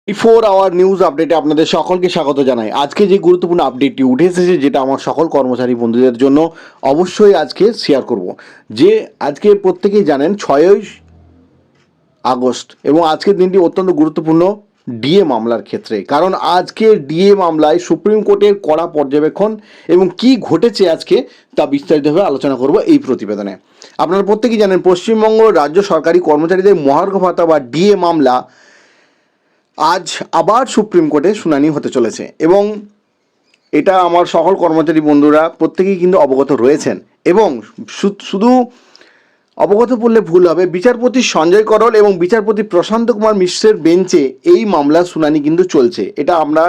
4 hour news আপডেটে আপনাদের সকলকে স্বাগত জানাই। আজকে যে গুরুত্বপূর্ণ আপডেটটি উঠে এসেছে, যেটা আমার সকল কর্মচারী বন্ধুদের জন্য অবশ্যই আজকে শেয়ার করব। যে আজকে প্রত্যেকেই জানেন 6ই আগস্ট এবং আজকের দিনটি অত্যন্ত গুরুত্বপূর্ণ ডিএ মামলার ক্ষেত্রে, কারণ আজকে ডিএ মামলায় সুপ্রিম কোর্টের কড়া পর্যবেক্ষণ এবং কি ঘটেছে আজকে তা বিস্তারিতভাবে আলোচনা করব এই প্রতিবেদনে। আপনারা প্রত্যেকেই জানেন পশ্চিমবঙ্গ রাজ্য সরকারি কর্মচারীদের মহার্ঘ ভাতা বা ডিএ মামলা আজ আবার সুপ্রিম কোর্টে শুনানি হতে চলেছে এবং এটা আমার সকল কর্মচারী বন্ধুরা প্রত্যেকেই কিন্তু অবগত রয়েছেন। এবং শুধু অবগত বললে ভুল হবে, বিচারপতি সঞ্জয় করল এবং বিচারপতি প্রশান্ত কুমার মিশ্রের বেঞ্চে এই মামলার শুনানি কিন্তু চলছে। এটা আমরা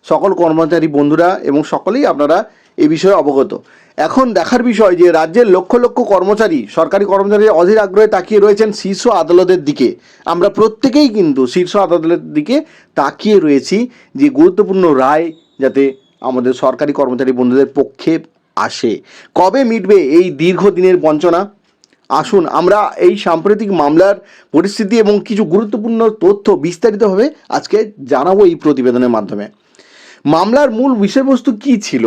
সকল কর্মচারী বন্ধুরা এবং সকলেই আপনারা এ বিষয়ে অবগত। এখন দেখার বিষয় যে রাজ্যের লক্ষ লক্ষ কর্মচারী, সরকারি কর্মচারী অধীর আগ্রহে তাকিয়ে রয়েছেন শীর্ষ আদালতের দিকে। আমরা প্রত্যেকেই কিন্তু শীর্ষ আদালতের দিকে তাকিয়ে রয়েছি যে গুরুত্বপূর্ণ রায় যাতে আমাদের সরকারি কর্মচারী বন্ধুদের পক্ষে আসে। কবে মিটবে এই দীর্ঘদিনের বঞ্চনা? আসুন আমরা এই সাম্প্রতিক মামলার পরিস্থিতি এবং কিছু গুরুত্বপূর্ণ তথ্য বিস্তারিতভাবে আজকে জানাবো এই প্রতিবেদনের মাধ্যমে। মামলার মূল বিষয়বস্তু কী ছিল,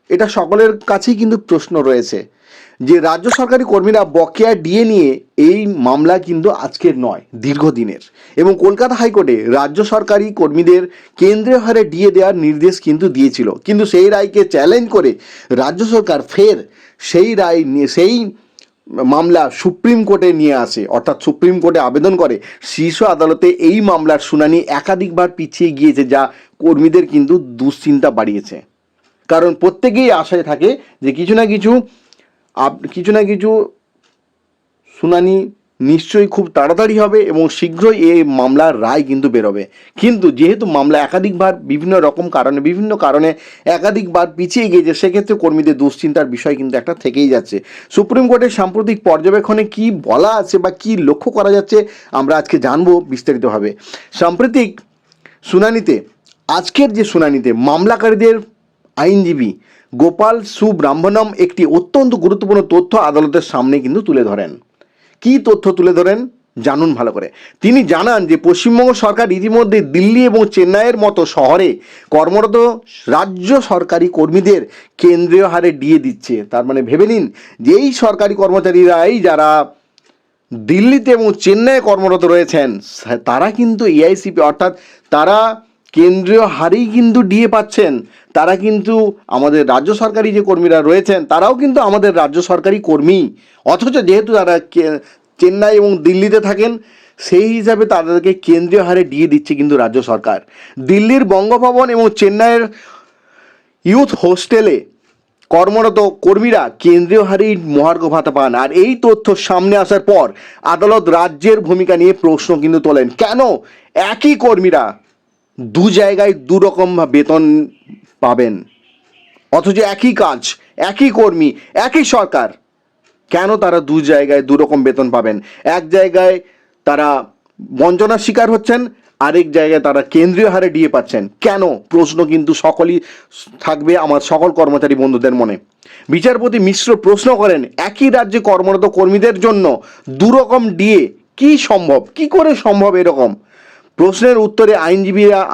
এটা সকলের কাছেই কিন্তু প্রশ্ন রয়েছে। যে রাজ্য সরকারি কর্মীরা বকেয়া ডিএ নিয়ে এই মামলা কিন্তু আজকের নয়, দীর্ঘদিনের। এবং কলকাতা হাইকোর্টে রাজ্য সরকারি কর্মীদের কেন্দ্রীয় হারে ডিএ দেওয়ার নির্দেশ কিন্তু দিয়েছিল, কিন্তু সেই রায়কে চ্যালেঞ্জ করে রাজ্য সরকার ফের সেই রায় নিয়ে সেই মামলা সুপ্রিম কোর্টে নিয়ে আসে, অর্থাৎ সুপ্রিম কোর্টে আবেদন করে। শীর্ষ আদালতে এই মামলার শুনানি একাধিকবার পিছিয়ে গিয়েছে, যা কর্মীদের কিন্তু দুশ্চিন্তা বাড়িয়েছে। কারণ প্রত্যেকেই আশায় থাকে যে কিছু না কিছু শুনানি নিশ্চয়ই খুব তাড়াতাড়ি হবে এবং শীঘ্রই এই মামলার রায় কিন্তু বেরোবে। কিন্তু যেহেতু মামলা একাধিকবার বিভিন্ন কারণে একাধিকবার পিছিয়ে গিয়েছে, সেক্ষেত্রে কর্মীদের দুশ্চিন্তার বিষয় কিন্তু একটা থেকেই যাচ্ছে। সুপ্রিম কোর্টের সাম্প্রতিক পর্যবেক্ষণে কি বলা আছে বা কি লক্ষ্য করা যাচ্ছে আমরা আজকে জানবো বিস্তারিতভাবে। সাম্প্রতিক শুনানিতে, আজকের যে শুনানিতে মামলাকারীদের আইনজীবী গোপাল সুব্রাহ্মণম একটি অত্যন্ত গুরুত্বপূর্ণ তথ্য আদালতের সামনে কিন্তু তুলে ধরেন। কী তথ্য তুলে ধরেন জানুন ভালো করে। তিনি জানান যে পশ্চিমবঙ্গ সরকার ইতিমধ্যে দিল্লি এবং চেন্নাইয়ের মতো শহরে কর্মরত রাজ্য সরকারি কর্মীদের কেন্দ্রীয় হারে ডিএ দিচ্ছে। তার মানে ভেবে নিন যে এই সরকারি কর্মচারীরাই যারা দিল্লিতে এবং চেন্নাইয়ে কর্মরত রয়েছেন, তারা কিন্তু এআইসিপি অর্থাৎ তারা কেন্দ্রীয় হারেই কিন্তু ডিএ পাচ্ছেন। তারা কিন্তু আমাদের রাজ্য সরকারি যে কর্মীরা রয়েছেন তারাও কিন্তু আমাদের রাজ্য সরকারি কর্মী, অথচ যেহেতু তারা চেন্নাই এবং দিল্লিতে থাকেন, সেই হিসাবে তাদেরকে কেন্দ্রীয় হারে ডিএ দিচ্ছে কিন্তু রাজ্য সরকার। দিল্লির বঙ্গভবন এবং চেন্নাইয়ের ইউথ হোস্টেলে কর্মরত কর্মীরা কেন্দ্রীয় হারেই মহার্ঘ ভাতা পান। আর এই তথ্য সামনে আসার পর আদালত রাজ্যের ভূমিকা নিয়ে প্রশ্ন কিন্তু তোলেন। কেন একই কর্মীরা দু জায়গায় দু রকম বেতন পাবেন, অথচ একই কাজ, একই কর্মী, একই সরকার, কেন তারা দু জায়গায় দু রকম বেতন পাবেন? এক জায়গায় তারা বঞ্চনার শিকার হচ্ছেন, আরেক জায়গায় তারা কেন্দ্রীয় হারে ডিএ পাচ্ছেন। কেন? প্রশ্ন কিন্তু সকলই থাকবে আমার সকল কর্মচারী বন্ধুদের মনে। বিচারপতি মিশ্র প্রশ্ন করেন, একই রাজ্যে কর্মরত কর্মীদের জন্য দুরকম ডিএ কি করে সম্ভব এরকম? প্রশ্নের উত্তরে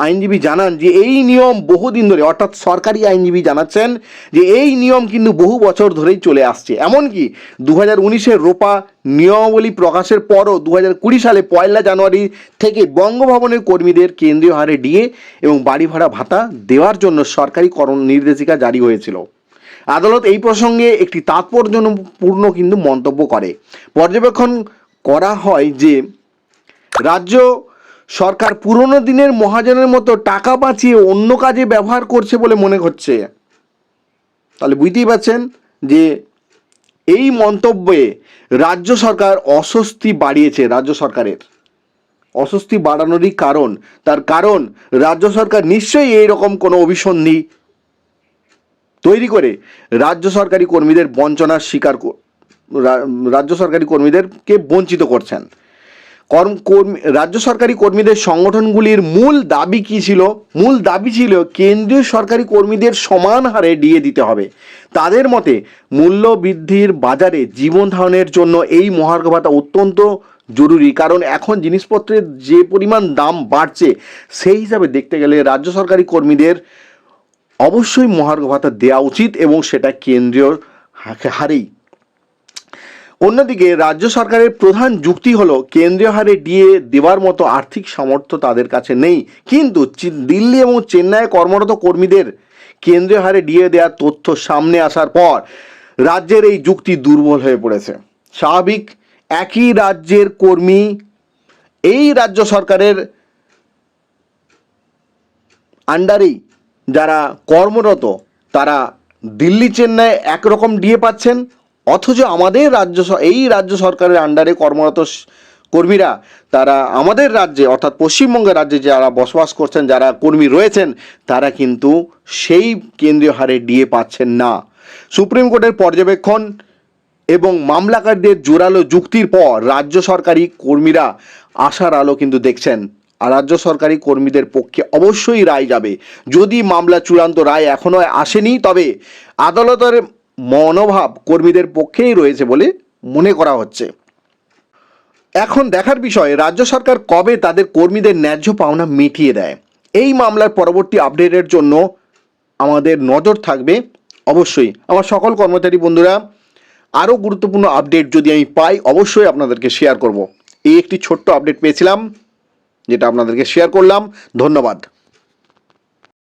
আইনজীবী জানান যে এই নিয়ম বহুদিন ধরে, অর্থাৎ সরকারি আইনজীবী জানাচ্ছেন যে এই নিয়ম কিন্তু বহু বছর ধরেই চলে আসছে। এমনকি 2019-এর রোপা নিয়মাবলী প্রকাশের পরও 2020 সালে 1 জানুয়ারি থেকে বঙ্গভবনের কর্মীদের কেন্দ্রীয় হারে ডিএ এবং বাড়ি ভাড়া ভাতা দেওয়ার জন্য সরকারি নির্দেশিকা জারি হয়েছিল। আদালত এই প্রসঙ্গে একটি তাৎপর্যপূর্ণ কিন্তু মন্তব্য করে। পর্যবেক্ষণ করা হয় যে রাজ্য সরকার পুরনো দিনের মহাজনের মতো টাকা বাঁচিয়ে অন্য কাজে ব্যবহার করছে বলে মনে হচ্ছে। তাহলে বুঝতেই পারছেন যে এই মন্তব্যে রাজ্য সরকার অস্বস্তি বাড়িয়েছে। রাজ্য সরকারের অস্বস্তি বাড়ানোরই কারণ, তার কারণ রাজ্য সরকার নিশ্চয়ই এইরকম কোনো অভিসন্ধি তৈরি করে রাজ্য সরকারি কর্মীদের রাজ্য সরকারি কর্মীদেরকে বঞ্চিত করছেন। রাজ্য সরকারি কর্মীদের সংগঠনগুলির মূল দাবি কী ছিল? মূল দাবি ছিল কেন্দ্রীয় সরকারি কর্মীদের সমান হারে ডিএ দিতে হবে। তাদের মতে মূল্য বৃদ্ধির বাজারে জীবন ধারণের জন্য এই মহার্ঘ ভাতা অত্যন্ত জরুরি, কারণ এখন জিনিসপত্রের যে পরিমাণ দাম বাড়ছে সেই হিসাবে দেখতে গেলে রাজ্য সরকারি কর্মীদের অবশ্যই মহার্ঘ ভাতা দেওয়া উচিত এবং সেটা কেন্দ্রীয় হারেই। অন্যদিকে রাজ্য সরকারের প্রধান যুক্তি হলো কেন্দ্রীয় হারে ডিএ দেওয়ার মতো আর্থিক সামর্থ্য তাদের কাছে নেই, কিন্তু দিল্লি এবং চেন্নাইয়ে কর্মরত কর্মীদের কেন্দ্রীয় হারে ডিএ দেওয়ার তথ্য সামনে আসার পর রাজ্যের এই যুক্তি দুর্বল হয়ে পড়েছে। স্বাভাবিক, একই রাজ্যের কর্মী এই রাজ্য সরকারের আন্ডারেই যারা কর্মরত তারা দিল্লি চেন্নাই একরকম ডিএ পাচ্ছেন, অথচ আমাদের এই রাজ্য সরকারের আন্ডারে কর্মরত কর্মীরা তারা আমাদের রাজ্যে অর্থাৎ পশ্চিমবঙ্গের রাজ্যে যারা বসবাস করছেন, যারা কর্মী রয়েছেন, তারা কিন্তু সেই কেন্দ্রীয় হারে ডিএ পাচ্ছেন না। সুপ্রিম কোর্টের পর্যবেক্ষণ এবং মামলাকারীদের জোরালো যুক্তির পর রাজ্য সরকারি কর্মীরা আশার আলো কিন্তু দেখছেন। আর রাজ্য সরকারি কর্মীদের পক্ষে অবশ্যই রায় যাবে। যদি মামলা চূড়ান্ত রায় এখনও আসেনি, তবে আদালতের মনোভাব কর্মীদের পক্ষেই রয়েছে বলে মনে করা হচ্ছে। এখন দেখার বিষয় রাজ্য সরকার কবে তাদের কর্মীদের ন্যায্য পাওনা মিটিয়ে দেয়। এই মামলার পরবর্তী আপডেটের জন্য আমাদের নজর থাকবে অবশ্যই। আমার সকল কর্মচারী বন্ধুরা, আরও গুরুত্বপূর্ণ আপডেট যদি আমি পাই অবশ্যই আপনাদেরকে শেয়ার করব। এই একটি ছোট্ট আপডেট পেয়েছিলাম যেটা আপনাদেরকে শেয়ার করলাম। ধন্যবাদ।